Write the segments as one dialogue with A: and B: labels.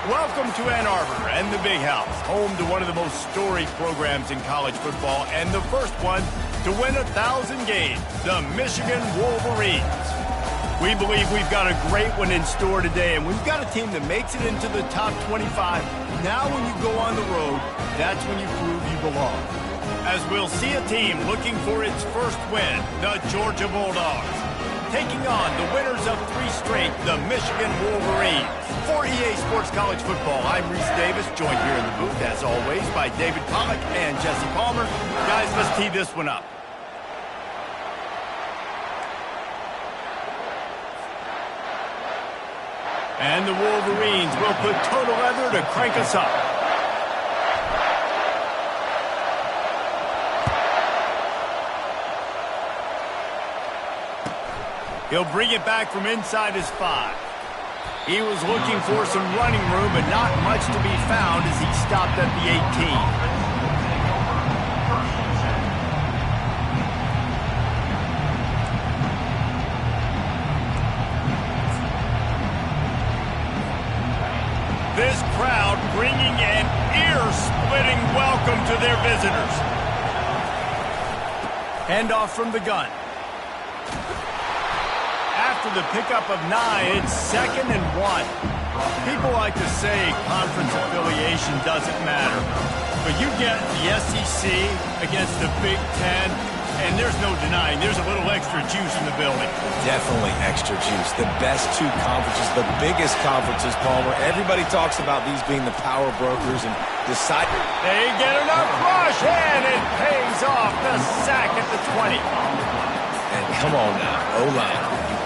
A: Welcome to Ann Arbor and the Big House, home to one of the most storied programs in college football and the first one to win 1,000 games, the Michigan Wolverines. We believe we've got a great one in store today, and we've got a team that makes it into the top 25. Now when you go on the road, that's when you prove you belong. As we'll see a team looking for its first win, the Georgia Bulldogs, taking on the winners of 3 straight, the Michigan Wolverines. For EA Sports College Football, I'm Reese Davis, joined here in the booth, as always, by David Pollack and Jesse Palmer. Guys, let's tee this one up. And the Wolverines will put total leather to crank us up. He'll bring it back from inside his 5. He was looking for some running room, but not much to be found as he stopped at the 18. This crowd bringing an ear-splitting welcome to their visitors. Handoff from the gun. After the pickup of 9, it's 2nd and 1. People like to say conference affiliation doesn't matter, but you get the SEC against the Big Ten, and there's no denying there's a little extra juice in the building.
B: Definitely extra juice. The best 2 conferences, the biggest conferences, Palmer. Everybody talks about these being the power brokers and decide.
A: They get enough rush, and it pays off. The sack at the 20.
B: And come on now, O-line.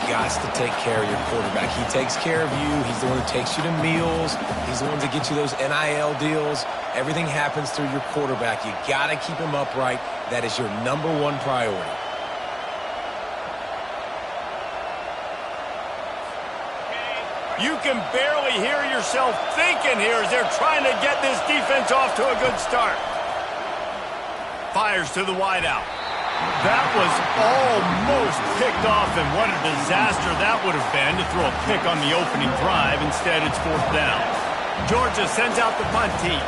B: Got to take care of your quarterback. He takes care of you. He's the one who takes you to meals. He's the one to get you those NIL deals. Everything happens through your quarterback. You got to keep him upright. That is your #1 priority.
A: You can barely hear yourself thinking here as they're trying to get this defense off to a good start. Fires to the wideout. That was almost picked off, and what a disaster that would have been to throw a pick on the opening drive. Instead, it's 4th down. Georgia sends out the punt team.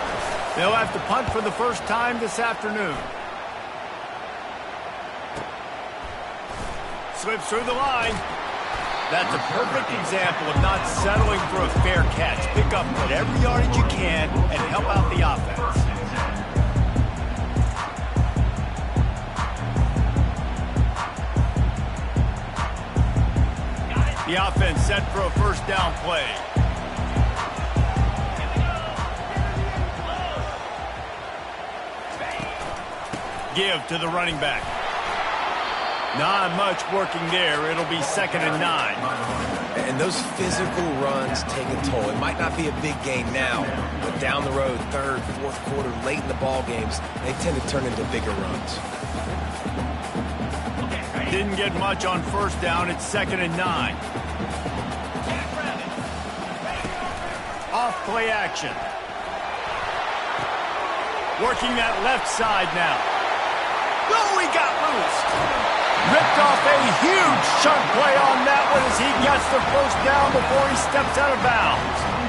A: They'll have to punt for the first time this afternoon. Slips through the line. That's a perfect example of not settling for a fair catch. Pick up whatever yardage you can and help out the offense. The offense set for a first down play. Give to the running back. Not much working there. It'll be 2nd and 9.
B: And those physical runs take a toll. It might not be a big game now, but down the road, 3rd, 4th quarter, late in the ball games, they tend to turn into bigger runs.
A: Didn't get much on first down. It's 2nd and 9. Off play action. Working that left side now. Oh, he got loose. Ripped off a huge chunk play on that one as he gets the first down before he steps out of bounds.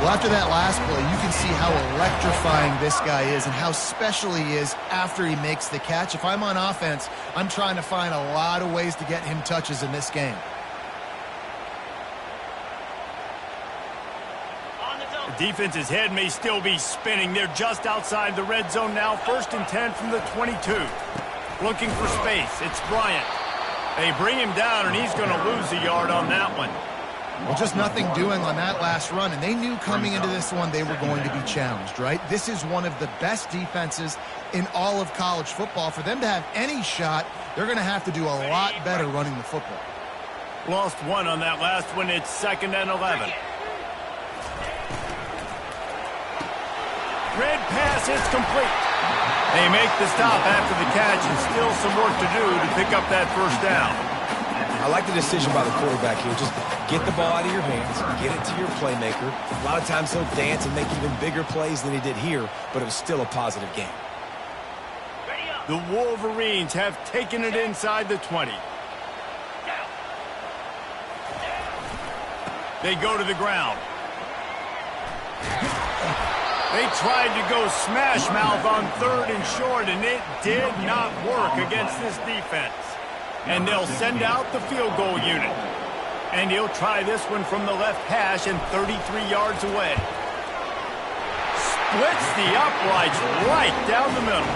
C: Well, after that last play, you can see how electrifying this guy is and how special he is after he makes the catch. If I'm on offense, I'm trying to find a lot of ways to get him touches in this game.
A: The defense's head may still be spinning. They're just outside the red zone now. 1st and 10 from the 22. Looking for space. It's Bryant. They bring him down, and he's going to lose a yard on that one.
C: Well, just nothing doing on that last run, and they knew coming into this one they were going to be challenged, right? This is one of the best defenses in all of college football. For them to have any shot, they're going to have to do a lot better running the football.
A: Lost 1 on that last one. It's 2nd and 11. Red pass is complete. They make the stop after the catch, and still some work to do to pick up that first down.
B: I like the decision by the quarterback here. Just get the ball out of your hands, get it to your playmaker. A lot of times he'll dance and make even bigger plays than he did here, but it was still a positive game.
A: The Wolverines have taken it inside the 20. They go to the ground. They tried to go smash mouth on 3rd and short, and it did not work against this defense. And they'll send out the field goal unit. And he'll try this one from the left hash and 33 yards away. Splits the uprights right down the middle.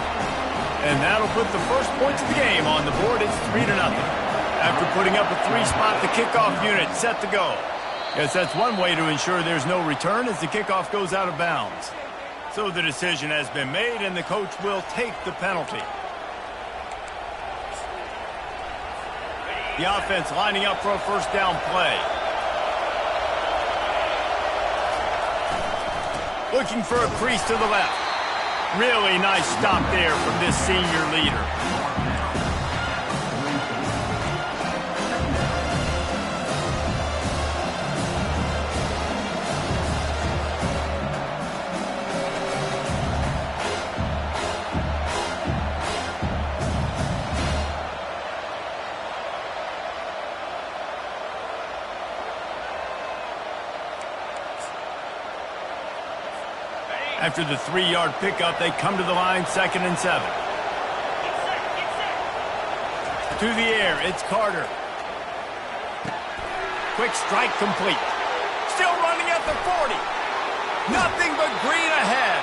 A: And that'll put the first points of the game on the board. It's 3-0. After putting up a 3-spot, the kickoff unit set to go. Guess that's one way to ensure there's no return as the kickoff goes out of bounds. So the decision has been made, and the coach will take the penalty. The offense lining up for a first down play. Looking for a crease to the left. Really nice stop there from this senior leader. After the 3-yard pickup, they come to the line, 2nd and 7. To the air, it's Carter. Quick strike complete. Still running at the 40. Nothing but green ahead.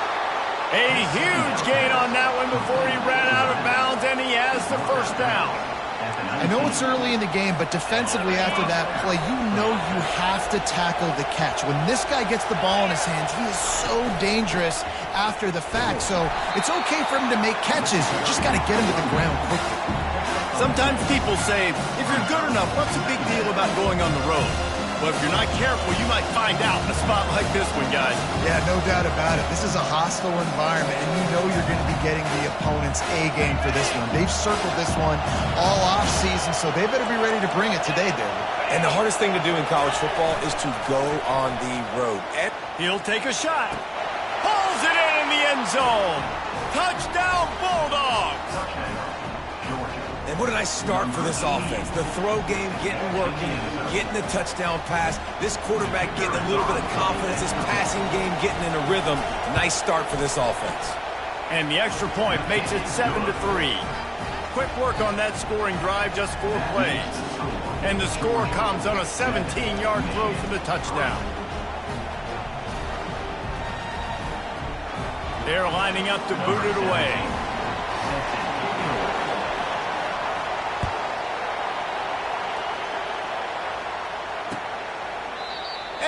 A: A huge gain on that one before he ran out of bounds, and he has the first down.
C: I know it's early in the game, but defensively after that play, you know you have to tackle the catch. When this guy gets the ball in his hands, he is so dangerous after the fact. So it's okay for him to make catches. You just got to get him to the ground quickly.
A: Sometimes people say, if you're good enough, what's the big deal about going on the road? But if you're not careful, you might find out in a spot like this one, guys.
C: Yeah, no doubt about it. This is a hostile environment, and you know you're going to be getting the opponent's A-game for this one. They've circled this one all off-season, so they better be ready to bring it today, David.
B: And the hardest thing to do in college football is to go on the road. And
A: he'll take a shot. Pulls it in the end zone. Touchdown, Bulldogs.
B: And what a nice start for this offense. The throw game getting working, getting the touchdown pass. This quarterback getting a little bit of confidence. This passing game getting in a rhythm. Nice start for this offense.
A: And the extra point makes it 7-3. Quick work on that scoring drive, just 4 plays. And the score comes on a 17-yard throw for the touchdown. They're lining up to boot it away.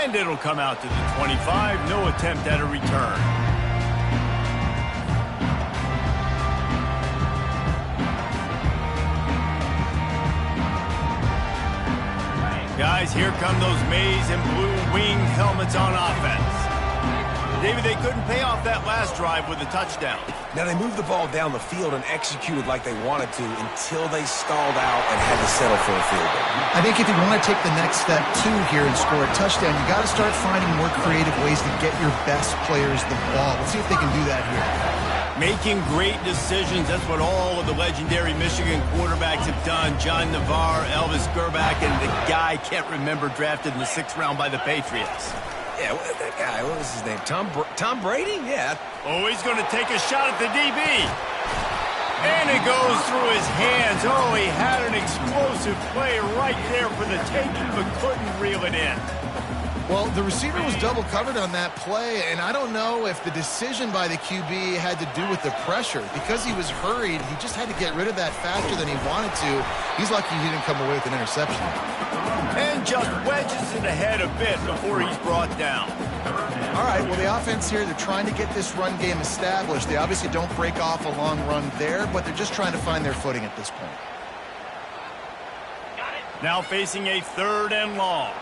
A: And it'll come out to the 25. No attempt at a return. Guys, here come those maize and blue wing helmets on offense. David, they couldn't pay off that last drive with a touchdown.
B: Now, they moved the ball down the field and executed like they wanted to until they stalled out and had to settle for a field goal.
C: I think if you want to take the next step, too, here and score a touchdown, you got to start finding more creative ways to get your best players the ball. Let's see if they can do that here.
A: Making great decisions, that's what all of the legendary Michigan quarterbacks have done. John Navarre, Elvis Gerbach, and the guy I can't remember drafted in the 6th round by the Patriots.
B: Yeah, that guy, what was his name? Tom Brady? Yeah.
A: Oh, he's going to take a shot at the DB. And it goes through his hands. Oh, he had an explosive play right there for the taking, but couldn't reel it in.
C: Well, the receiver was double covered on that play, and I don't know if the decision by the QB had to do with the pressure. Because he was hurried, he just had to get rid of that faster than he wanted to. He's lucky he didn't come away with an interception.
A: And just wedges it ahead a bit before he's brought down.
C: All right, well, the offense here, they're trying to get this run game established. They obviously don't break off a long run there, but they're just trying to find their footing at this point.
A: Now facing a 3rd and long.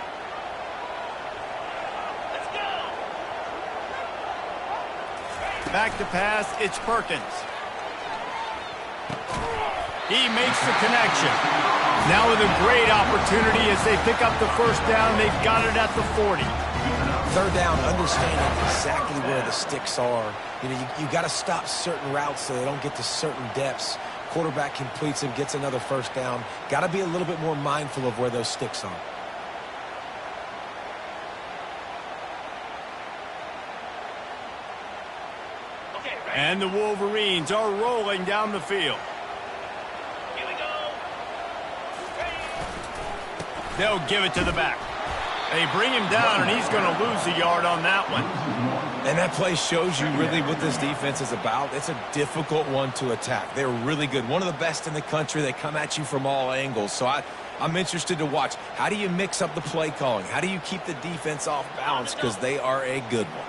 A: Back to pass, it's Perkins. He makes the connection. Now with a great opportunity as they pick up the first down, they've got it at the 40.
B: 3rd down, understanding exactly where the sticks are. You know, you got to stop certain routes so they don't get to certain depths. Quarterback completes them, gets another first down. Got to be a little bit more mindful of where those sticks are.
A: And the Wolverines are rolling down the field.
D: Here we go.
A: They'll give it to the back. They bring him down, and he's going to lose a yard on that one.
B: And that play shows you really what this defense is about. It's a difficult one to attack. They're really good. One of the best in the country. They come at you from all angles. So I'm interested to watch. How do you mix up the play calling? How do you keep the defense off balance? Because they are a good one.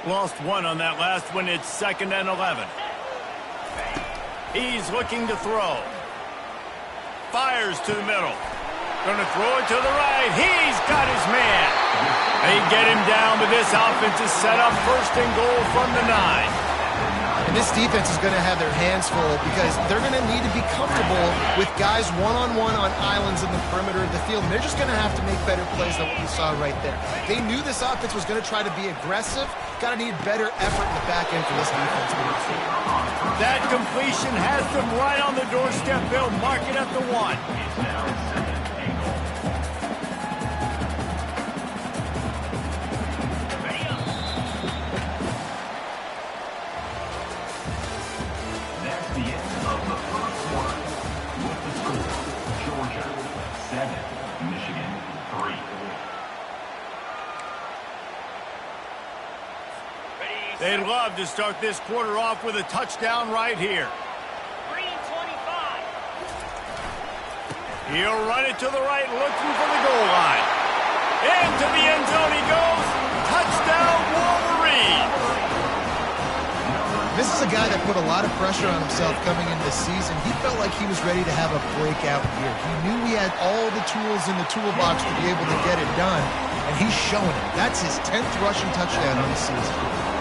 A: Lost one on that last one. It's 2nd and 11. He's looking to throw. Fires to the middle. Going to throw it to the right. He's got his man. They get him down, but this offense is set up 1st and goal from the 9.
C: And this defense is going to have their hands full because they're going to need to be comfortable with guys one-on-one on islands in the perimeter of the field. And they're just going to have to make better plays than what we saw right there. They knew this offense was going to try to be aggressive. Got to need better effort in the back end for this defense.
A: That completion has them right on the doorstep. They'll mark it at the 1. They'd love to start this quarter off with a touchdown right here.
D: Green 25.
A: He'll run it to the right, looking for the goal line. Into the end zone he goes. Touchdown, Wolverines.
C: This is a guy that put a lot of pressure on himself coming into the season. He felt like he was ready to have a breakout year. He knew he had all the tools in the toolbox to be able to get it done, and he's showing it. That's his 10th rushing touchdown on the season.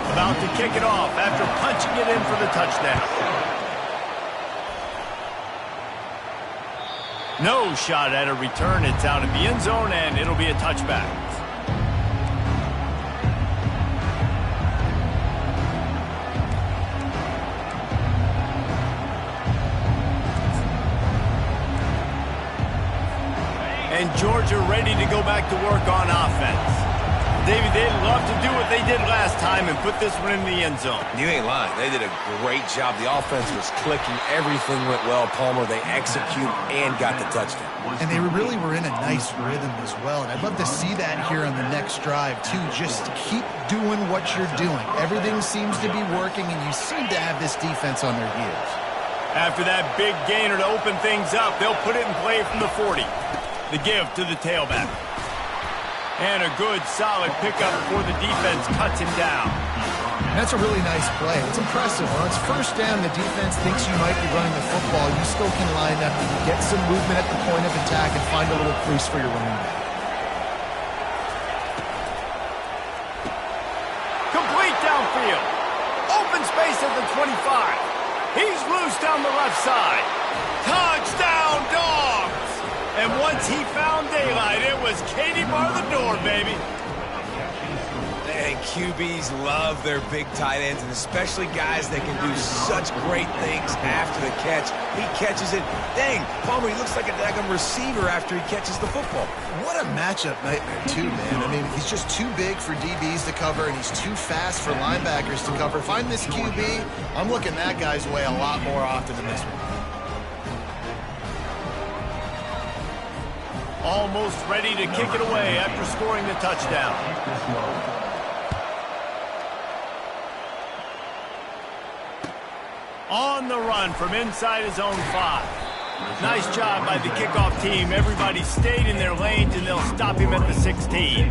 A: About to kick it off after punching it in for the touchdown. No shot at a return. It's out of the end zone, and it'll be a touchback. And Georgia ready to go back to work on offense. David, they'd love to do what they did last time and put this one in the end zone.
B: You ain't lying. They did a great job. The offense was clicking. Everything went well, Palmer. They executed and got the touchdown.
C: And they really were in a nice rhythm as well. And I'd love to see that here on the next drive, too. Just keep doing what you're doing. Everything seems to be working, and you seem to have this defense on their heels.
A: After that big gainer to open things up, they'll put it in play from the 40. The give to the tailback. And a good, solid pickup before the defense cuts him down.
C: That's a really nice play. It's impressive. When it's 1st down, the defense thinks you might be running the football. You still can line up and get some movement at the point of attack and find a little crease for your running back.
A: Complete downfield. Open space at the 25. He's loose down the left side. Touchdown, Dogs! And once he found daylight, it was Katie bar the door, baby.
B: And QBs love their big tight ends, and especially guys that can do such great things after the catch. He catches it. Dang, Palmer, he looks like a daggum receiver after he catches the football.
C: What a matchup nightmare, too, man. I mean, he's just too big for DBs to cover, and he's too fast for linebackers to cover. If I'm this QB, I'm looking that guy's way a lot more often than this one.
A: Almost ready to kick it away after scoring the touchdown. On the run from inside his own 5. Nice job by the kickoff team. Everybody stayed in their lanes, and they'll stop him at the 16.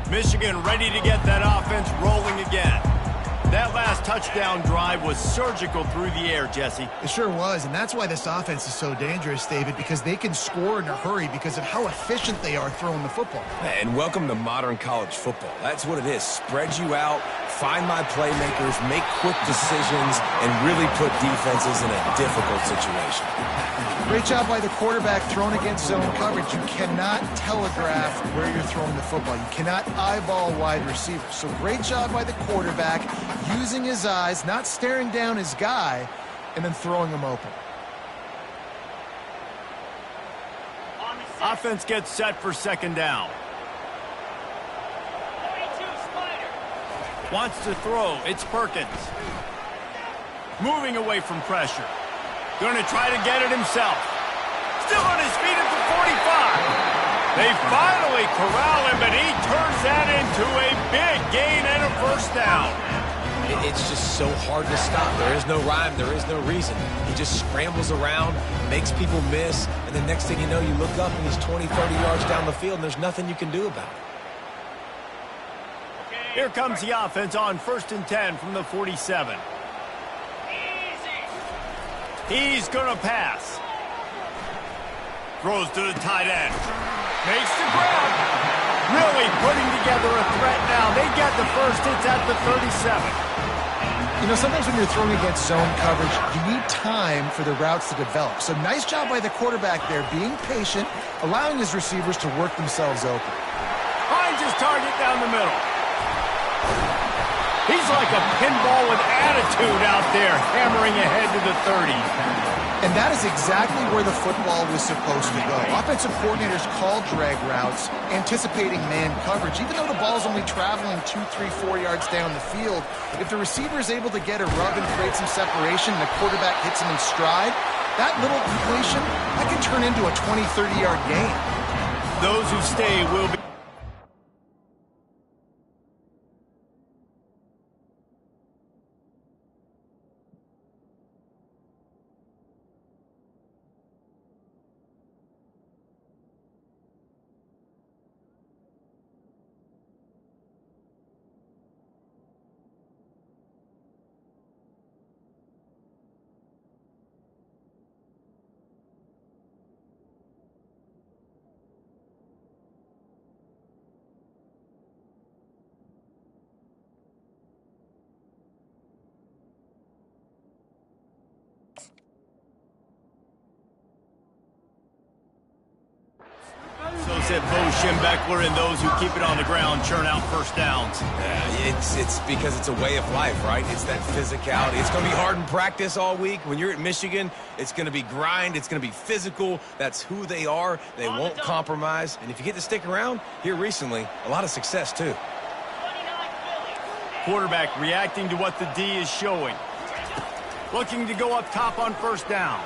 A: Michigan ready to get that offense rolling again. That last touchdown drive was surgical through the air, Jesse.
C: It sure was, and that's why this offense is so dangerous, David, because they can score in a hurry because of how efficient they are throwing the football.
B: And welcome to modern college football. That's what it is. Spread you out, find my playmakers, make quick decisions, and really put defenses in a difficult situation.
C: Great job by the quarterback throwing against zone coverage. You cannot telegraph where you're throwing the football. You cannot eyeball wide receivers. So great job by the quarterback using his eyes, not staring down his guy, and then throwing him open.
D: On the
A: Offense gets set for second down.
D: 42, Spider.
A: Wants to throw. It's Perkins. Moving away from pressure. Going to try to get it himself. Still on his feet at the 45. They finally corral him, but he turns that into a big gain and a first down.
B: It's just so hard to stop. There is no rhyme. There is no reason. He just scrambles around, makes people miss, and the next thing you know, you look up and he's 20, 30 yards down the field, and there's nothing you can do about it.
A: Here comes the offense on 1st and 10 from the 47. He's going to pass. Throws to the tight end. Makes the grab. Really putting together a threat now. They get the first. It's at the 37.
C: You know, sometimes when you're throwing against zone coverage, you need time for the routes to develop. So nice job by the quarterback there, being patient, allowing his receivers to work themselves open.
A: Finds his target down the middle. He's like a pinball with attitude out there, hammering ahead to the 30.
C: And that is exactly where the football was supposed to go. Offensive coordinators call drag routes, anticipating man coverage. Even though the ball's only traveling 2, 3, 4 yards down the field, if the receiver is able to get a rub and create some separation and the quarterback hits him in stride, that little completion, that can turn into a 20, 30-yard gain.
A: Those who stay will be... So said Bo Schembechler, and those who keep it on the ground churn out first downs.
B: Yeah, it's because it's a way of life, right? It's that physicality. It's going to be hard in practice all week. When you're at Michigan, it's going to be grind. It's going to be physical. That's who they are. They won't compromise. And if you get to stick around here recently, a lot of success too.
A: Quarterback reacting to what the D is showing. Looking to go up top on first down.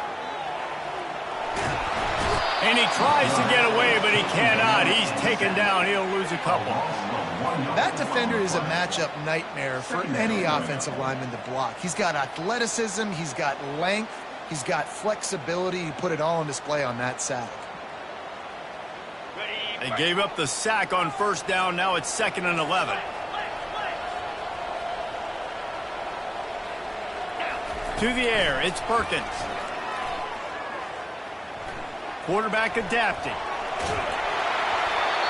A: And he tries to get away, but he cannot. He's taken down. He'll lose a couple.
C: That defender is a matchup nightmare for any offensive lineman to block. He's got athleticism, he's got length, he's got flexibility. He put it all on display on that sack.
A: They gave up the sack on first down. Now it's 2nd and 11. To the air, it's Perkins. Quarterback adapting.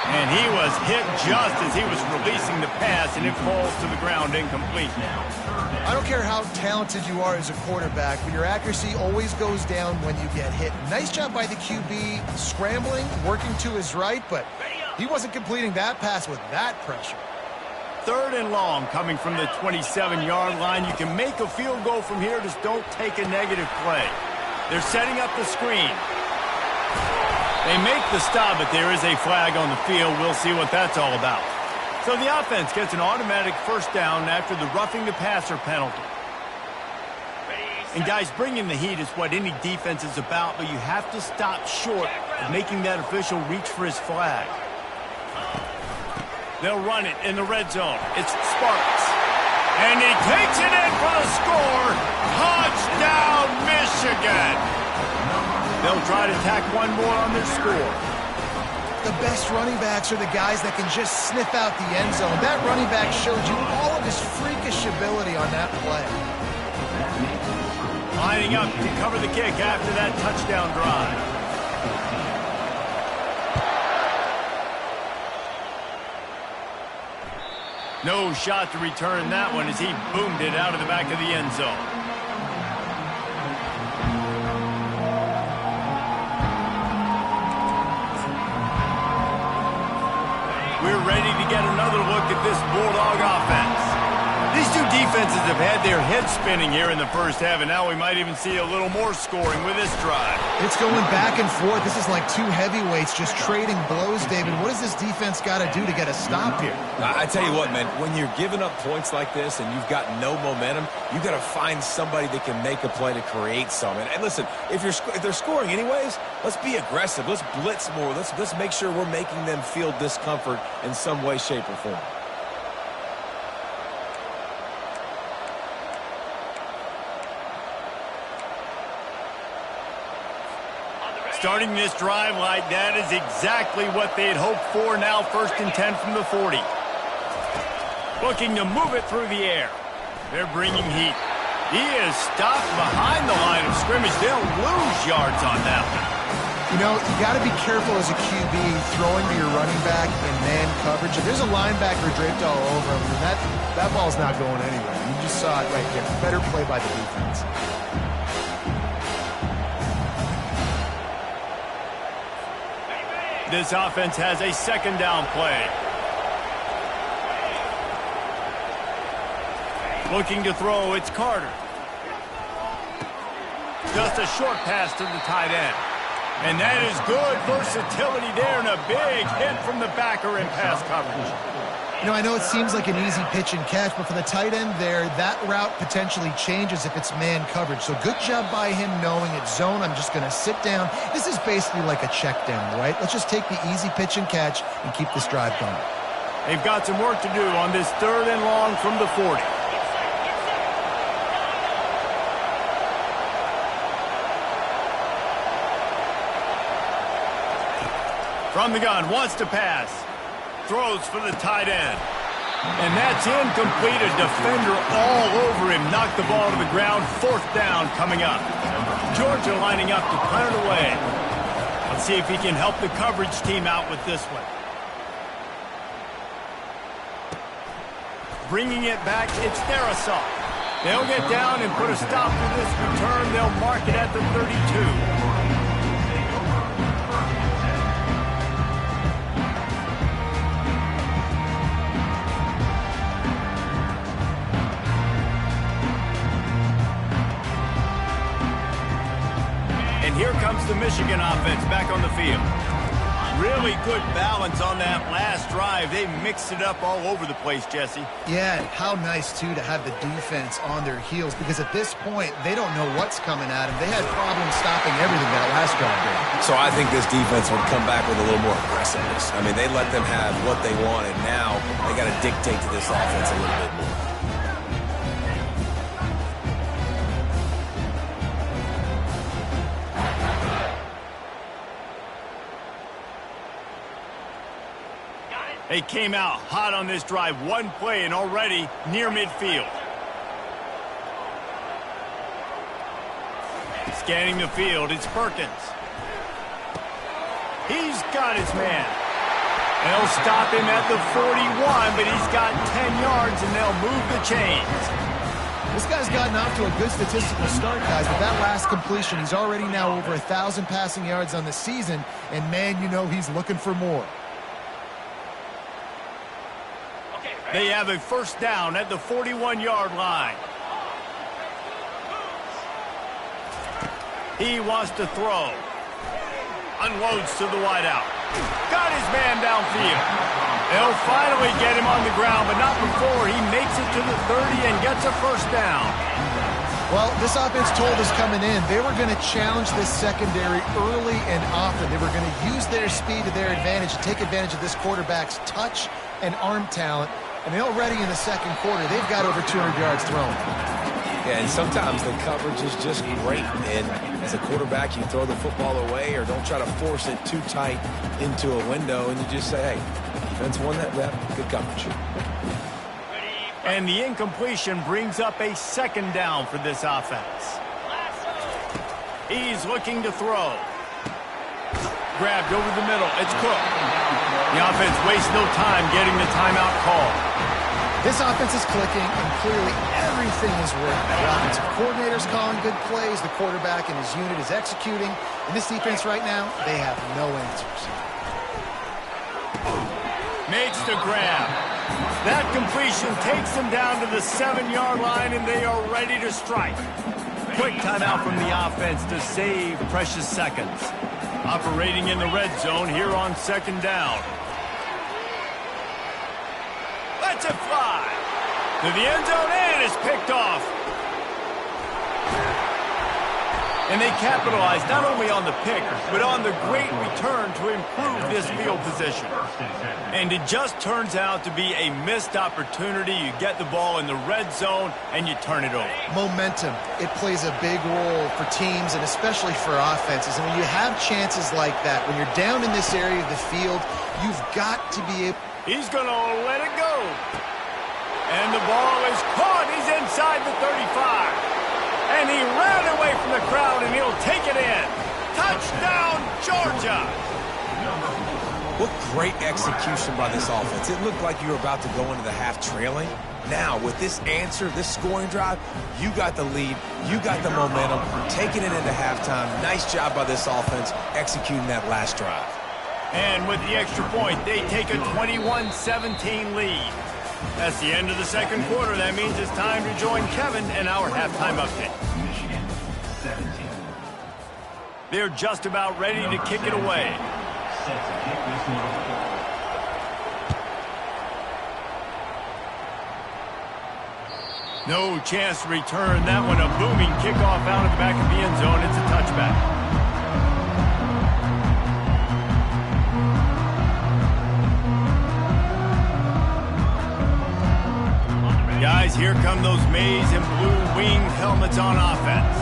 A: And he was hit just as he was releasing the pass, and it falls to the ground incomplete.
C: I don't care how talented you are as a quarterback, but your accuracy always goes down when you get hit. Nice job by the QB scrambling, working to his right, but he wasn't completing that pass with that pressure.
A: 3rd and long coming from the 27-yard line. You can make a field goal from here, just don't take a negative play. They're setting up the screen. They make the stop, but there is a flag on the field. We'll see what that's all about. So the offense gets an automatic first down after the roughing the passer penalty. And guys, bringing the heat is what any defense is about, but you have to stop short of making that official reach for his flag. They'll run it in the red zone. It's Sparks. And he takes it in for the score. Touchdown, Michigan. They'll try to tack one more on their score.
C: The best running backs are the guys that can just sniff out the end zone. That running back showed you all of his freakish ability on that play.
A: Lining up to cover the kick after that touchdown drive. No shot to return that one as he boomed it out of the back of the end zone. We're ready to get another look at this Bulldog offense. These two defenses have had their heads spinning here in the first half, and now we might even see a little more scoring with this drive.
C: It's going back and forth. This is like two heavyweights just trading blows, David. What does this defense got to do to get a stop here?
B: I tell you what, man, when you're giving up points like this and you've got no momentum, you got to find somebody that can make a play to create some. And listen, if they're scoring anyways, let's be aggressive. Let's blitz more. Let's make sure we're making them feel discomfort in some way, shape, or form.
A: Starting this drive like that is exactly what they had hoped for. Now 1st and 10 from the 40. Looking to move it through the air. They're bringing heat. He is stopped behind the line of scrimmage. They'll lose yards on that one.
C: You know, you got to be careful as a QB throwing to your running back in man coverage. If there's a linebacker draped all over him, that ball's not going anywhere. You just saw it right there. Better play by the defense.
A: This offense has a 2nd down play. Looking to throw, it's Carter. Just a short pass to the tight end. And that is good versatility there, and a big hit from the backer in pass coverage.
C: You know, I know it seems like an easy pitch and catch, but for the tight end there, that route potentially changes if it's man coverage. So good job by him knowing it's zone. I'm just going to sit down. This is basically like a check down, right? Let's just take the easy pitch and catch and keep this drive going.
A: They've got some work to do on this 3rd and long from the 40. From the gun, wants to pass. Throws for the tight end. And that's incomplete. A defender all over him. Knocked the ball to the ground. 4th down coming up. Georgia lining up to punt it away. Let's see if he can help the coverage team out with this one. Bringing it back, it's Darisaw. They'll get down and put a stop to this return. They'll mark it at the 32. Here comes the Michigan offense back on the field. Really good balance on that last drive. They mixed it up all over the place, Jesse.
C: Yeah, how nice, too, to have the defense on their heels, because at this point, they don't know what's coming at them. They had problems stopping everything that last drive there.
B: So I think this defense would come back with a little more aggressiveness. I mean, they let them have what they wanted. Now they got to dictate to this offense a little bit more.
A: They came out hot on this drive. One play and already near midfield. Scanning the field, it's Perkins. He's got his man. They'll stop him at the 41, but he's got 10 yards, and they'll move the chains.
C: This guy's gotten off to a good statistical start, guys. With that last completion, he's already now over 1,000 passing yards on the season, and, man, you know he's looking for more.
A: They have a 1st down at the 41-yard line. He wants to throw. Unloads to the wideout. Got his man downfield. They'll finally get him on the ground, but not before he makes it to the 30 and gets a 1st down.
C: Well, this offense told us coming in they were going to challenge this secondary early and often. They were going to use their speed to their advantage and take advantage of this quarterback's touch and arm talent. And already in the 2nd quarter, they've got over 200 yards thrown.
B: Yeah, and sometimes the coverage is just great. And as a quarterback, you throw the football away or don't try to force it too tight into a window. And you just say, hey, defense won that rep. Good coverage.
A: And the incompletion brings up a 2nd down for this offense. He's looking to throw. Grabbed over the middle. It's Cook. The offense wastes no time getting the timeout call.
C: This offense is clicking, and clearly everything is working. The offensive coordinator's calling good plays. The quarterback and his unit is executing. And this defense right now, they have no answers.
A: Makes the grab. That completion takes them down to the 7-yard line, and they are ready to strike. Quick timeout from the offense to save precious seconds. Operating in the red zone here on 2nd down. Lets it fly. To the end zone, and it's picked off. And they capitalize not only on the pick, but on the great return to improve this field position. And it just turns out to be a missed opportunity. You get the ball in the red zone, and you turn it over.
C: Momentum. It plays a big role for teams and especially for offenses. And when you have chances like that, when you're down in this area of the field, you've got to be able...
A: He's going to let it go. And the ball is caught. He's inside the 35. And he ran away from the crowd, and he'll take it in. Touchdown, Georgia!
B: What great execution by this offense. It looked like you were about to go into the half trailing. Now, with this answer, this scoring drive, you got the lead, you got the momentum, taking it into halftime. Nice job by this offense executing that last drive.
A: And with the extra point, they take a 21-17 lead. That's the end of the 2nd quarter. That means it's time to join Kevin and our halftime update.
E: Michigan, 17.
A: They're just about ready to kick it away.
E: Set to kick this one.
A: No chance to return that one. A booming kickoff out of the back of the end zone. It's a touchback. Guys, here come those maize and blue winged helmets on offense.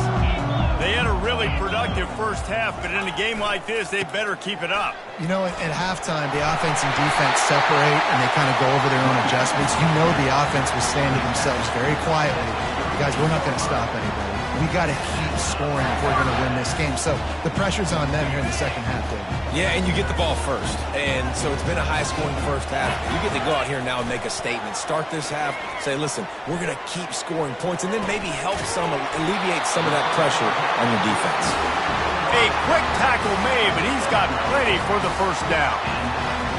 A: They had a really productive first half, but in a game like this, they better keep it up.
C: You know, at halftime, the offense and defense separate, and they kind of go over their own adjustments. You know the offense was saying to themselves very quietly, guys, we're not going to stop anybody. We got to keep scoring if we're going to win this game. So the pressure's on them here in the 2nd half, Dave.
B: Yeah, and you get the ball first. And so it's been a high-scoring first half. You get to go out here now and make a statement. Start this half, say, listen, we're going to keep scoring points, and then maybe help alleviate some of that pressure on your defense.
A: A quick tackle made, but he's got plenty for the first down.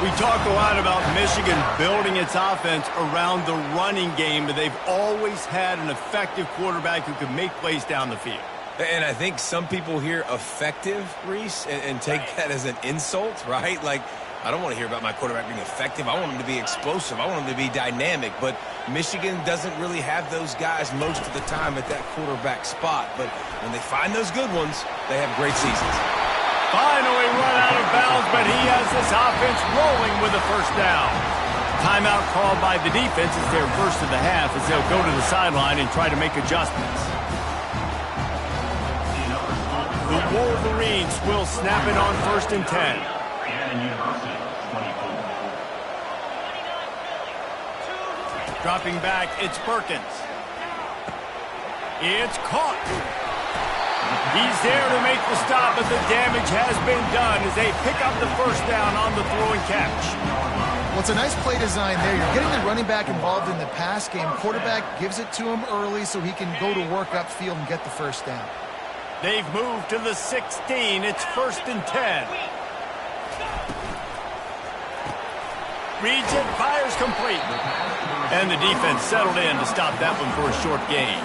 A: We talk a lot about Michigan building its offense around the running game, but they've always had an effective quarterback who can make plays down the field.
B: And I think some people hear effective, Reese, and take that as an insult, right? Like, I don't want to hear about my quarterback being effective. I want him to be explosive. I want him to be dynamic. But Michigan doesn't really have those guys most of the time at that quarterback spot. But when they find those good ones, they have great seasons.
A: Finally run out of bounds, but he has this offense rolling with a first down. Timeout called by the defense is their first of the half as they'll go to the sideline and try to make adjustments. The Wolverines will snap it on 1st and 10. Dropping back, it's Perkins. It's caught. He's there to make the stop, but the damage has been done as they pick up the first down on the throw and catch.
C: Well, it's a nice play design there. You're getting the running back involved in the pass game. Quarterback gives it to him early so he can go to work upfield and get the first down.
A: They've moved to the 16. It's 1st and 10. Reads it, fires complete. And the defense settled in to stop that one for a short gain.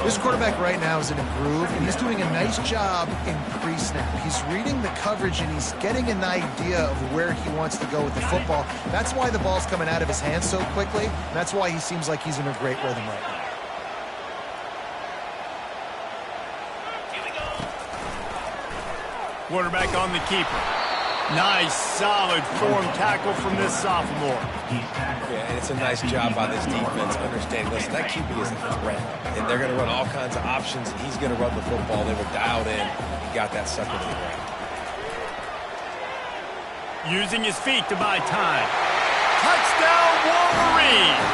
C: This quarterback right now is in a groove, and he's doing a nice job in pre-snap. He's reading the coverage, and he's getting an idea of where he wants to go with the football. That's why the ball's coming out of his hands so quickly. And that's why he seems like he's in a great rhythm right now.
A: Quarterback on the keeper. Nice, solid form tackle from this sophomore.
B: Yeah, and it's a nice job by this defense understanding, listen, that QB is a threat, and they're going to run all kinds of options, and he's going to run the football. They were dialed in. He got that sucker to the ground.
A: Using his feet to buy time. Touchdown, Wolverines!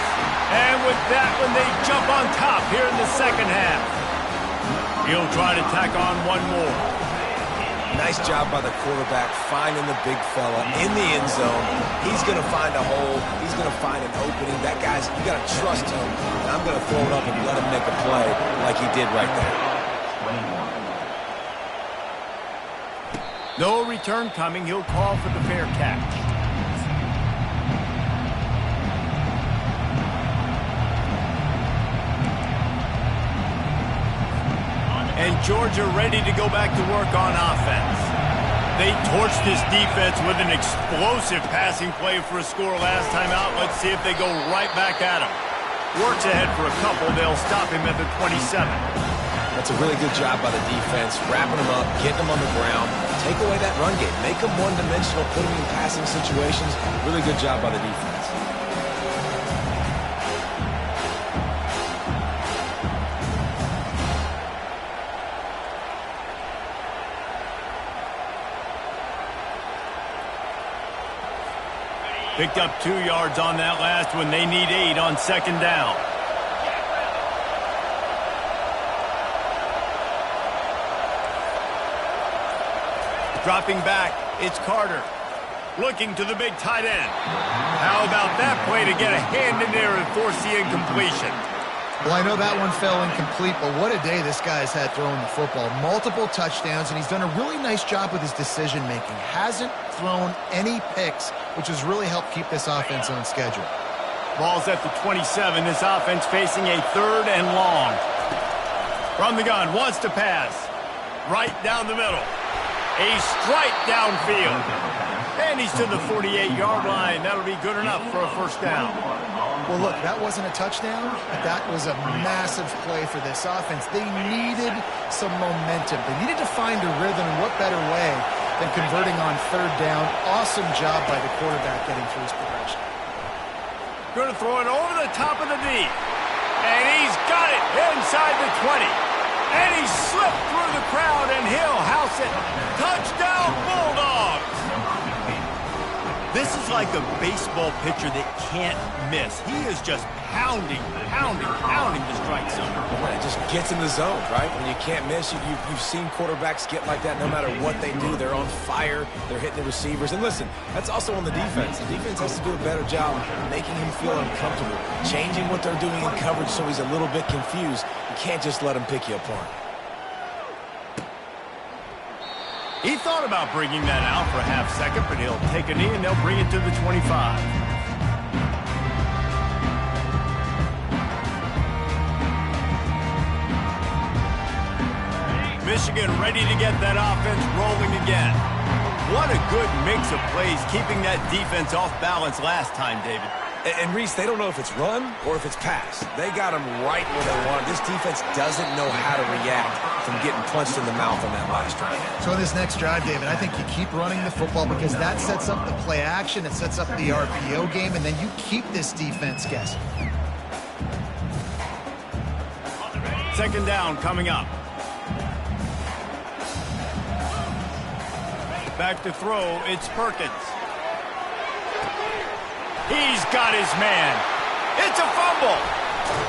A: And with that one, they jump on top here in the 2nd half. He'll try to tack on one more.
B: Nice job by the quarterback finding the big fella in the end zone. He's going to find a hole. He's going to find an opening. That guy's, you got to trust him. And I'm going to throw it up and let him make a play like he did right there.
A: No return coming. He'll call for the fair catch. Georgia ready to go back to work on offense. They torched this defense with an explosive passing play for a score last time out. Let's see if they go right back at him. Works ahead for a couple. They'll stop him at the 27.
B: That's a really good job by the defense, wrapping them up, getting them on the ground. Take away that run game. Make them one-dimensional, put them in passing situations. Really good job by the defense.
A: Picked up 2 yards on that last one. They need 8 on second down. Dropping back, it's Carter. Looking to the big tight end. How about that play to get a hand in there and force the incompletion?
C: Well, I know that one fell incomplete, but what a day this guy's had throwing the football. Multiple touchdowns, and he's done a really nice job with his decision-making. Hasn't thrown any picks, which has really helped keep this offense on schedule.
A: Ball's at the 27. This offense facing a 3rd and long. From the gun, wants to pass. Right down the middle. A strike downfield. And he's to the 48-yard line. That'll be good enough for a first down.
C: Well, look, that wasn't a touchdown. That was a massive play for this offense. They needed some momentum. They needed to find a rhythm, and what better way than converting on 3rd down. Awesome job by the quarterback getting through his progression.
A: Going to throw it over the top of the D. And he's got it inside the 20. And he slipped through the crowd, and he'll house it. Touchdown, Bulldogs! This is like a baseball pitcher that can't miss. He is just pounding the strike zone.
B: It just gets in the zone, right? When you can't miss, you've seen quarterbacks get like that no matter what they do. They're on fire. They're hitting the receivers. And listen, that's also on the defense. The defense has to do a better job making him feel uncomfortable, changing what they're doing in coverage so he's a little bit confused. You can't just let him pick you apart.
A: He thought about bringing that out for a half second, but he'll take a knee and they'll bring it to the 25. Michigan ready to get that offense rolling again. What a good mix of plays, keeping that defense off balance last time, David.
B: And Reese, they don't know if it's run or if it's pass. They got them right where they want. This defense doesn't know how to react from getting punched in the mouth on that last drive.
C: So in this next drive, David, I think you keep running the football because that sets up the play action, it sets up the RPO game, and then you keep this defense guessing.
A: Second down coming up. Back to throw, it's Perkins. He's got his man. It's a fumble.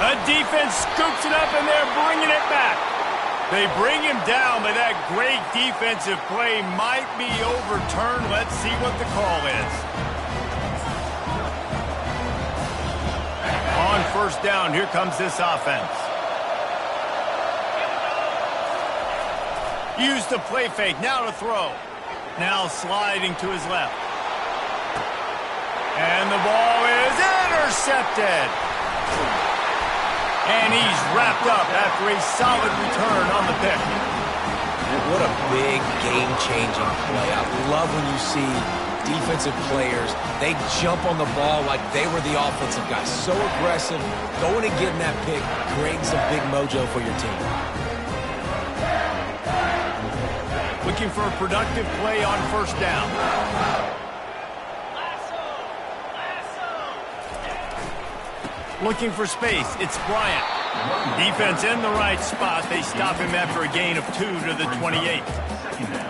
A: A defense scoops it up, and they're bringing it back. They bring him down, but that great defensive play might be overturned. Let's see what the call is. On first down, here comes this offense. Use the play fake. Now to throw. Now sliding to his left. And the ball is intercepted. And he's wrapped up after a solid return on the pick.
B: What a big game-changing play. I love when you see defensive players, they jump on the ball like they were the offensive guys. So aggressive, going and getting that pick, creating some big mojo for your team.
A: Looking for a productive play on first down. Looking for space, it's Bryant. Defense in the right spot. They stop him after a gain of 2 to the 28.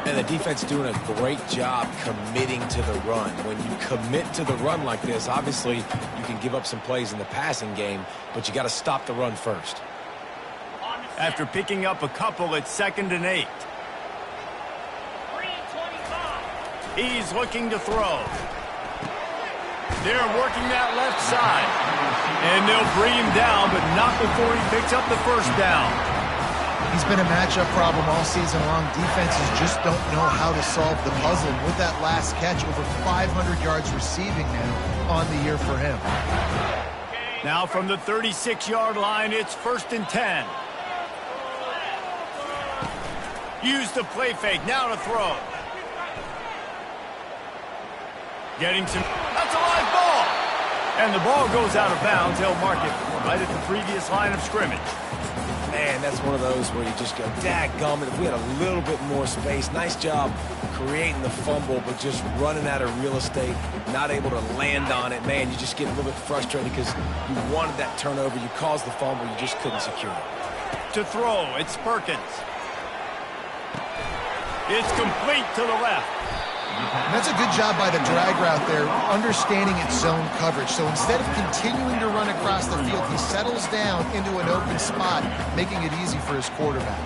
B: And the defense doing a great job committing to the run. When you commit to the run like this, obviously you can give up some plays in the passing game, but you got to stop the run first.
A: After picking up a couple, it's 2nd and 8. He's looking to throw. They're working that left side. And they'll bring him down, but not before he picks up the first down.
C: He's been a matchup problem all season long. Defenses just don't know how to solve the puzzle. With that last catch, over 500 yards receiving now on the year for him.
A: Now from the 36-yard line, it's 1st and 10. Use the play fake. Now to throw. Getting some. That's a live ball. And the ball goes out of bounds. They'll mark it right at the previous line of scrimmage.
B: Man, that's one of those where you just go, dadgummit, if we had a little bit more space. Nice job creating the fumble, but just running out of real estate, not able to land on it. Man, you just get a little bit frustrated because you wanted that turnover. You caused the fumble. You just couldn't secure it.
A: To throw, it's Perkins. It's complete to the left.
C: And that's a good job by the drag route there, understanding its zone coverage. So instead of continuing to run across the field, he settles down into an open spot, making it easy for his quarterback.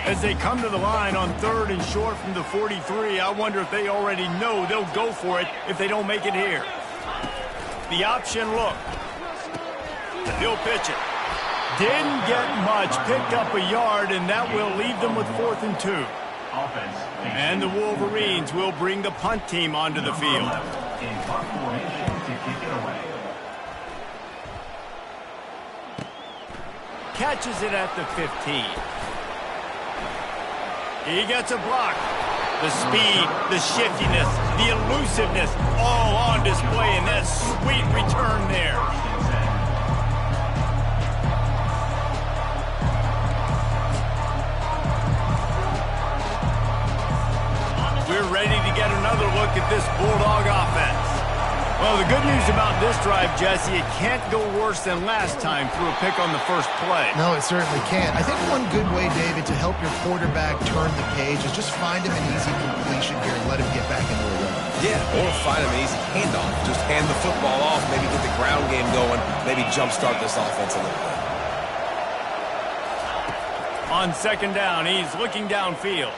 A: As they come to the line on 3rd and short from the 43, I wonder if they already know they'll go for it if they don't make it here. The option look. He'll pitch it. Didn't get much, picked up a yard, and that will leave them with 4th and 2. And the Wolverines will bring the punt team onto the field.
E: In punt formation to kick it away.
A: Catches it at the 15. He gets a block. The speed, the shiftiness, the elusiveness, all on display in that sweet return there. We're ready to get another look at this Bulldog offense. Well, the good news about this drive, Jesse, it can't go worse than last time through a pick on the first play.
C: No, it certainly can't. I think one good way, David, to help your quarterback turn the page is just find him an easy completion here and let him get back into a rhythm.
B: Yeah, or find him an easy handoff. Just hand the football off, maybe get the ground game going, maybe jumpstart this offense a little bit.
A: On 2nd down, he's looking downfield.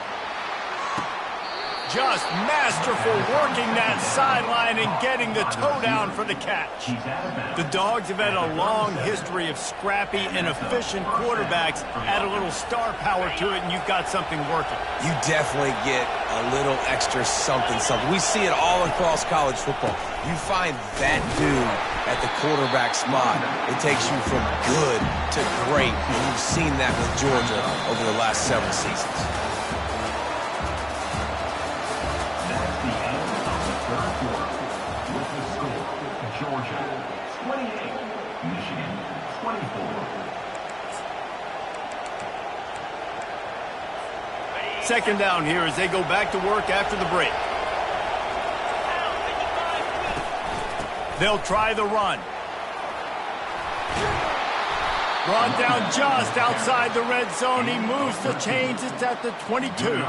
A: Just masterful working that sideline and getting the toe down for the catch. The Dogs have had a long history of scrappy and efficient quarterbacks. Add a little star power to it, and you've got something working.
B: You definitely get a little extra something. We see it all across college football. You find that dude at the quarterback spot, it takes you from good to great. And you've seen that with Georgia over the last several seasons.
E: Georgia 28, Michigan 24.
A: 2nd down here as they go back to work after the break. They'll try the run. Brought down just outside the red zone. He moves the chains. It's at the 22.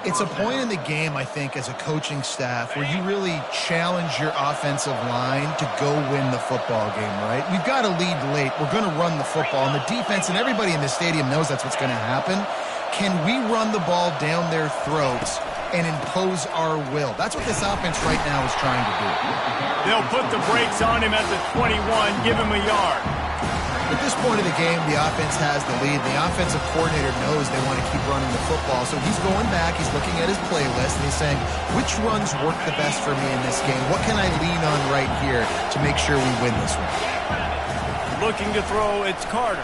C: It's a point in the game, I think, as a coaching staff where you really challenge your offensive line to go win the football game, right? We've got to lead late. We're going to run the football. And the defense and everybody in the stadium knows that's what's going to happen. Can we run the ball down their throats and impose our will? That's what this offense right now is trying to do.
A: They'll put the brakes on him at the 21, give him a yard.
C: At this point of the game, the offense has the lead. The offensive coordinator knows they want to keep running the football, so he's going back, he's looking at his playlist, and he's saying, which runs work the best for me in this game? What can I lean on right here to make sure we win this one?
A: Looking to throw, it's Carter.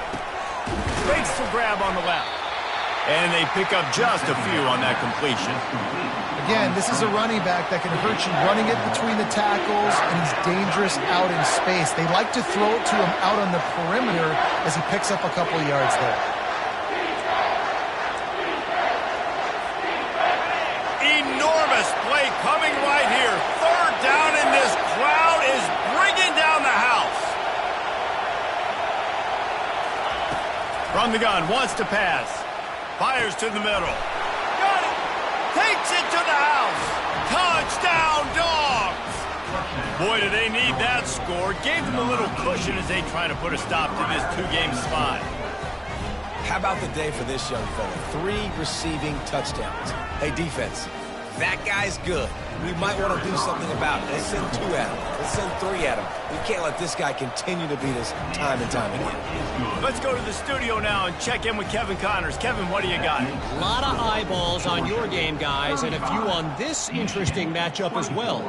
A: Makes the grab on the left. And they pick up just a few on that completion.
C: Again, this is a running back that can hurt you running it between the tackles, and he's dangerous out in space. They like to throw it to him out on the perimeter as he picks up a couple of yards there.
A: Enormous play coming right here. 3rd down, and this crowd is bringing down the house. From the gun, wants to pass. Fires to the middle. Got it. Takes it to the house. Touchdown, Dogs. Boy, do they need that score. Gave them a little cushion as they try to put a stop to this 2-game slide.
B: How about the day for this young fella? 3 receiving touchdowns. Hey, defense, that guy's good. We might want to do something about it. Let's send 2 at him. Let's send 3 at him. We can't let this guy continue to beat us time and time again.
A: Let's go to the studio now and check in with Kevin Connors. Kevin, what do you got?
F: A lot of eyeballs on your game, guys, and a few on this interesting matchup as well.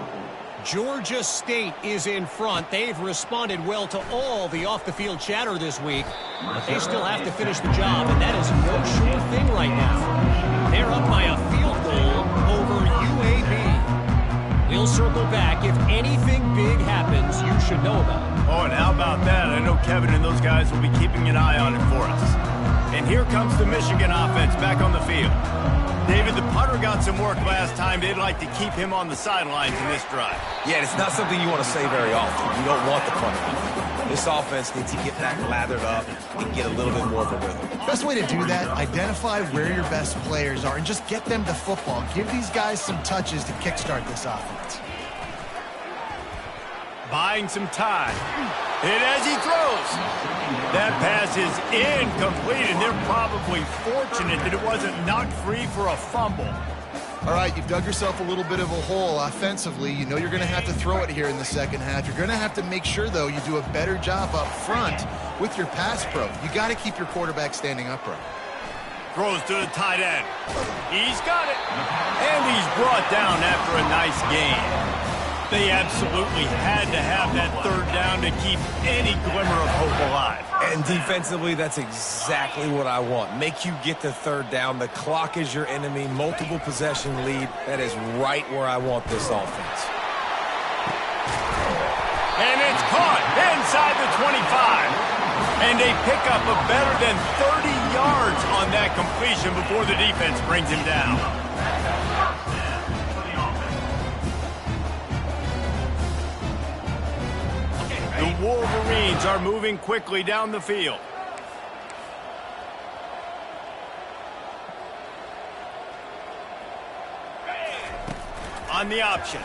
F: Georgia State is in front. They've responded well to all the off-the-field chatter this week, but they still have to finish the job, and that is no sure thing right now. They're up by a field goal over UAB. We'll circle back. If anything big happens, you should know about it.
A: Oh, and how about that? I know Kevin and those guys will be keeping an eye on it for us. And here comes the Michigan offense back on the field. David, the punter got some work last time. They'd like to keep him on the sidelines in this drive.
B: Yeah, it's not something you want to say very often. You don't want the punter. This offense needs to get back lathered up and get a little bit more of a rhythm.
C: Best way to do that, identify where your best players are and just get them to football. Give these guys some touches to kickstart this offense.
A: Buying some time. And as he throws, that pass is incomplete, and they're probably fortunate that it wasn't knocked free for a fumble.
C: All right, you've dug yourself a little bit of a hole offensively. You know you're going to have to throw it here in the second half. You're going to have to make sure, though, you do a better job up front with your pass pro. You got to keep your quarterback standing upright.
A: Throws to the tight end. He's got it. And he's brought down after a nice gain. They absolutely had to have that third down to keep any glimmer of hope alive.
B: And defensively, that's exactly what I want. Make you get the third down. The clock is your enemy. Multiple possession lead. That is right where I want this offense.
A: And it's caught inside the 25. And they pick up a better than 30 yards on that completion before the defense brings him down. The Wolverines are moving quickly down the field. On the option.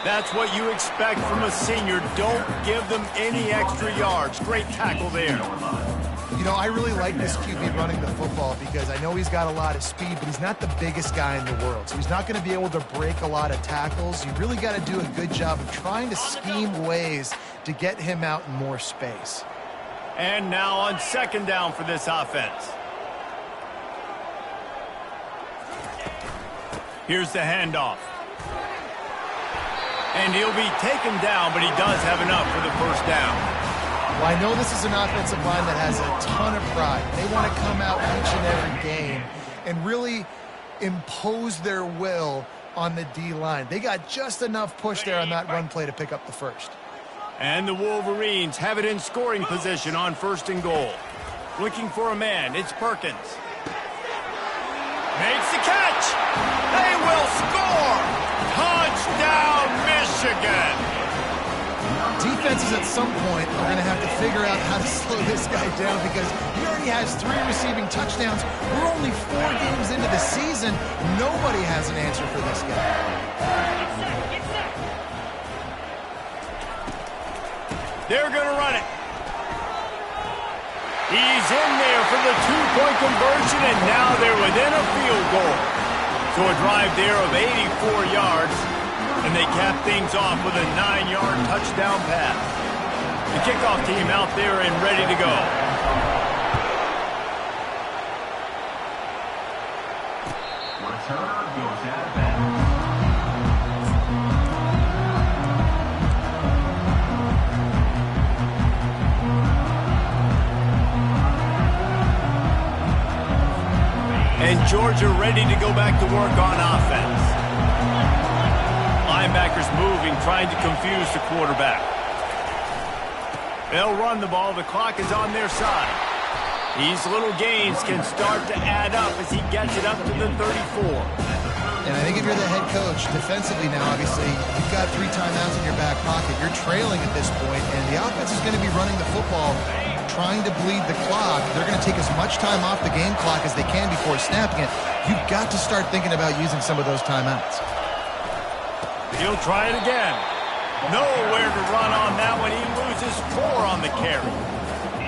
A: That's what you expect from a senior. Don't give them any extra yards. Great tackle there.
C: You know, I really like this QB running the football because I know he's got a lot of speed, but he's not the biggest guy in the world. So he's not going to be able to break a lot of tackles. You really got to do a good job of trying to scheme ways to get him out in more space.
A: And now on second down for this offense. Here's the handoff. And he'll be taken down, but he does have enough for the first down.
C: Well, I know this is an offensive line that has a ton of pride. They want to come out each and every game and really impose their will on the D-line. They got just enough push there on that run play to pick up the first.
A: And the Wolverines have it in scoring position on first and goal. Looking for a man. It's Perkins. Makes the catch. They will score. Touchdown, Michigan.
C: Defenses at some point are going to have to figure out how to slow this guy down because he already has 3 receiving touchdowns. We're only 4 games into the season. Nobody has an answer for this guy.
A: They're going to run it. He's in there for the 2-point conversion, and now they're within a field goal. So a drive there of 84 yards. And they cap things off with a 9-yard touchdown pass. The kickoff team out there and ready to go.
E: Returner goes out of bounds.
A: And Georgia ready to go back to work on offense. Linebackers moving, trying to confuse the quarterback. They'll run the ball. The clock is on their side. These little gains can start to add up as he gets it up to the 34.
C: And I think if you're the head coach, defensively now, obviously, you've got 3 timeouts in your back pocket. You're trailing at this point, and the offense is going to be running the football, trying to bleed the clock. They're going to take as much time off the game clock as they can before snapping it. You've got to start thinking about using some of those timeouts.
A: He'll try it again. Nowhere to run on that one. He loses 4 on the carry.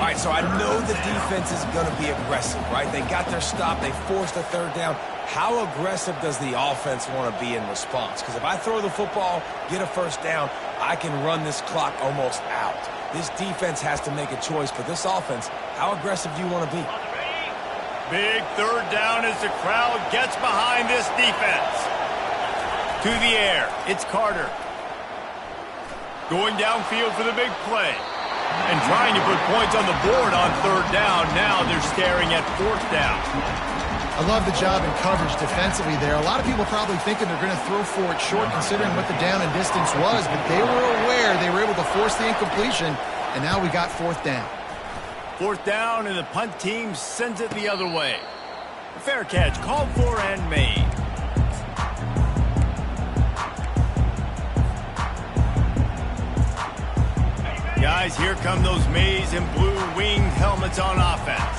B: All right, so I know the defense is going to be aggressive, right? They got their stop. They forced the third down. How aggressive does the offense want to be in response? Because if I throw the football, get a first down, I can run this clock almost out. This defense has to make a choice. For this offense, how aggressive do you want to be?
A: Big third down as the crowd gets behind this defense. To the air. It's Carter. Going downfield for the big play. And trying to put points on the board on third down. Now they're staring at fourth down.
C: I love the job in coverage defensively there. A lot of people probably thinking they're going to throw for it short considering what the down and distance was, but they were aware. They were able to force the incompletion, and now we got fourth down.
A: Fourth down, and the punt team sends it the other way. Fair catch called for and made. Guys, here come those maize and blue winged helmets on offense.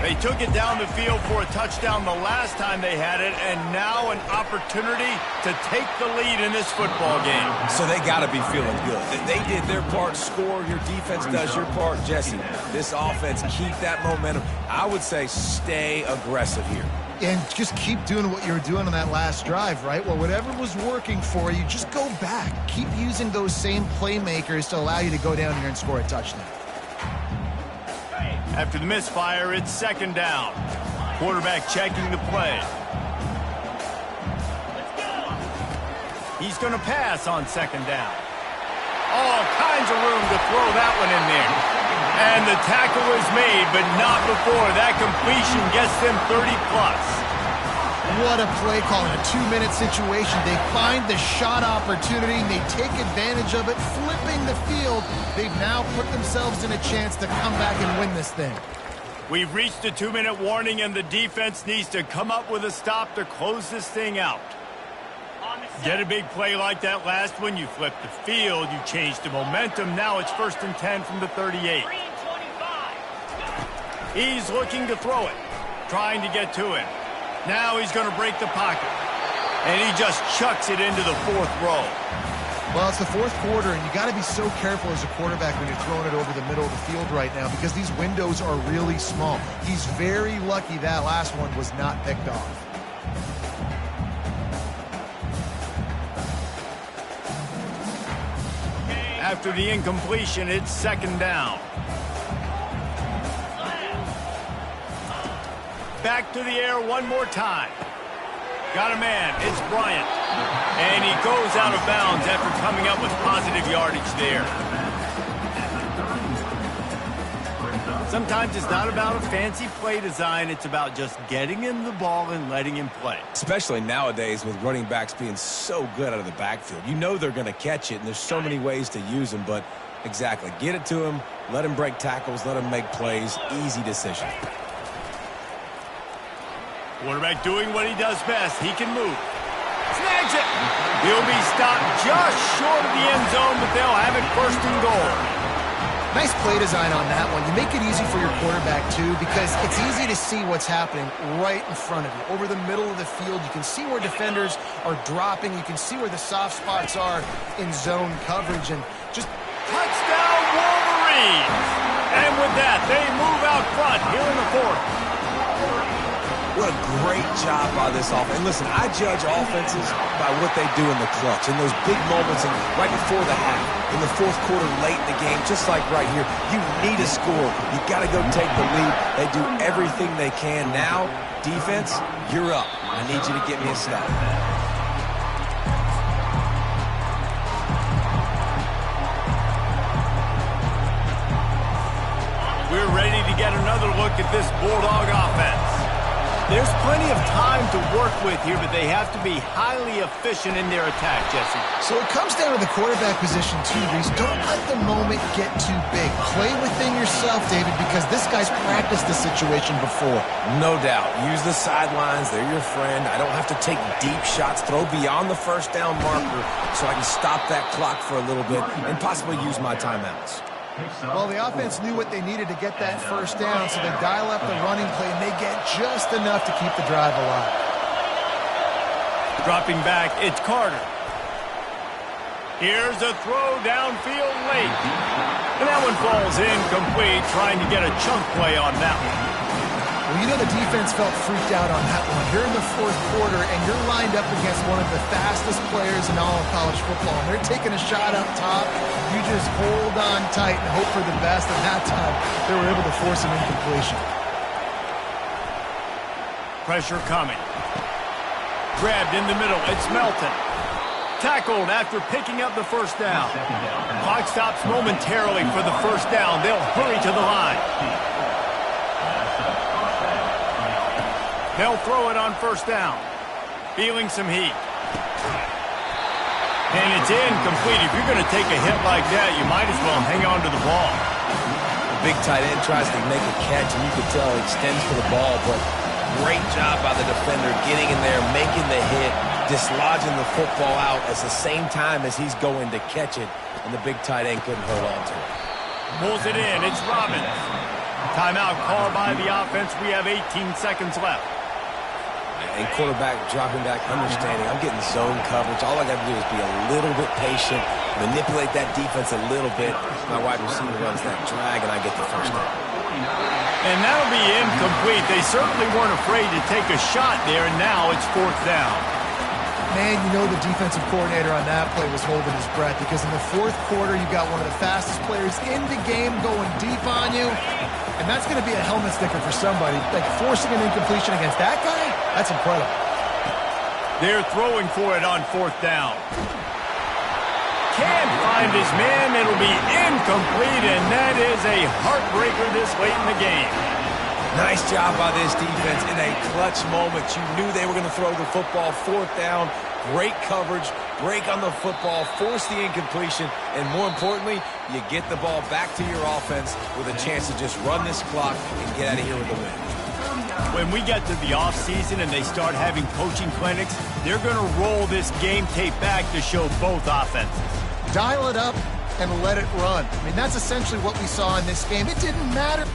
A: They took it down the field for a touchdown the last time they had it, and now an opportunity to take the lead in this football game.
B: So they got to be feeling good. They did their part, score. Your defense does your part, Jesse. This offense, keep that momentum. I would say stay aggressive here.
C: And just keep doing what you were doing on that last drive, right? Well, whatever was working for you, just go back. Keep using those same playmakers to allow you to go down here and score a touchdown.
A: After the misfire, it's second down. Quarterback checking the play. He's going to pass on second down. All kinds of room to throw that one in there. And the tackle is made, but not before that completion gets them 30-plus.
C: What a play call in a 2-minute situation. They find the shot opportunity, and they take advantage of it, flipping the field. They've now put themselves in a chance to come back and win this thing.
A: We've reached a 2-minute warning, and the defense needs to come up with a stop to close this thing out. Get a big play like that last one, you flip the field, you change the momentum. Now it's 1st and 10 from the 38. He's looking to throw it, trying to get to him. Now he's going to break the pocket, and he just chucks it into the fourth row.
C: Well, it's the fourth quarter, and you got to be so careful as a quarterback when you're throwing it over the middle of the field right now because these windows are really small. He's very lucky that last one was not picked off.
A: After the incompletion, it's second down. Back to the air one more time. Got a man. It's Bryant. And he goes out of bounds after coming up with positive yardage there. Sometimes it's not about a fancy play design. It's about just getting him the ball and letting him play.
B: Especially nowadays with running backs being so good out of the backfield. You know they're going to catch it, and there's so many ways to use them. But exactly, get it to him, let him break tackles, let him make plays. Easy decision.
A: Quarterback doing what he does best. He can move. Snags it. He'll be stopped just short of the end zone, but they'll have it 1st and goal.
C: Nice play design on that one. You make it easy for your quarterback, too, because it's easy to see what's happening right in front of you. Over the middle of the field, you can see where defenders are dropping. You can see where the soft spots are in zone coverage. And just
A: touchdown, Wolverines! And with that, they move out front here in the fourth.
B: What a great job by this offense. And listen, I judge offenses by what they do in the clutch, in those big moments and right before the half, in the fourth quarter, late in the game, just like right here. You need a score. You got to go take the lead. They do everything they can. Now, defense, you're up. I need you to get me a stop.
A: We're ready to get another look at this Bulldog offense. There's plenty of time to work with here, but they have to be highly efficient in their attack, Jesse.
C: So it comes down to the quarterback position, too, Reese. Don't let the moment get too big. Play within yourself, David, because this guy's practiced the situation before.
B: No doubt. Use the sidelines. They're your friend. I don't have to take deep shots, throw beyond the 1st down marker so I can stop that clock for a little bit and possibly use my timeouts.
C: Well, the offense knew what they needed to get that 1st down, so they dial up the running play, and they get just enough to keep the drive alive.
A: Dropping back, it's Carter. Here's a throw downfield late. And that one falls incomplete, trying to get a chunk play on that one.
C: Well, you know the defense felt freaked out on that one. You're in the fourth quarter, and you're lined up against one of the fastest players in all of college football. And they're taking a shot up top. You just hold on tight and hope for the best. And that time, they were able to force an incompletion.
A: Pressure coming. Grabbed in the middle. It's Melton. Tackled after picking up the first down. Clock stops momentarily for the first down. They'll hurry to the line. They'll throw it on first down. Feeling some heat. And it's incomplete. If you're going to take a hit like that, you might as well hang on to the ball.
B: The big tight end tries to make a catch, and you can tell he extends for the ball, but great job by the defender getting in there, making the hit, dislodging the football out at the same time as he's going to catch it, and the big tight end couldn't hold on to it.
A: Pulls it in. It's Robbins. Timeout called by the offense. We have 18 seconds left.
B: And quarterback dropping back, understanding I'm getting zone coverage. All I got to do is be a little bit patient, manipulate that defense a little bit. My wide receiver runs that drag, and I get the first down.
A: And that'll be incomplete. They certainly weren't afraid to take a shot there, and now it's fourth down.
C: Man, you know the defensive coordinator on that play was holding his breath because in the fourth quarter, you got one of the fastest players in the game going deep on you. And that's going to be a helmet sticker for somebody. Like forcing an incompletion against that guy, that's incredible.
A: They're throwing for it on fourth down. Can't find his man. It'll be incomplete, and that is a heartbreaker this late in the game.
B: Nice job by this defense in a clutch moment. You knew they were going to throw the football. Fourth down, great coverage, break on the football, force the incompletion, and more importantly, you get the ball back to your offense with a chance to just run this clock and get out of here with a win.
A: When we get to the offseason and they start having coaching clinics, they're going to roll this game tape back to show both offenses.
C: Dial it up and let it run. I mean, that's essentially what we saw in this game. It didn't matter.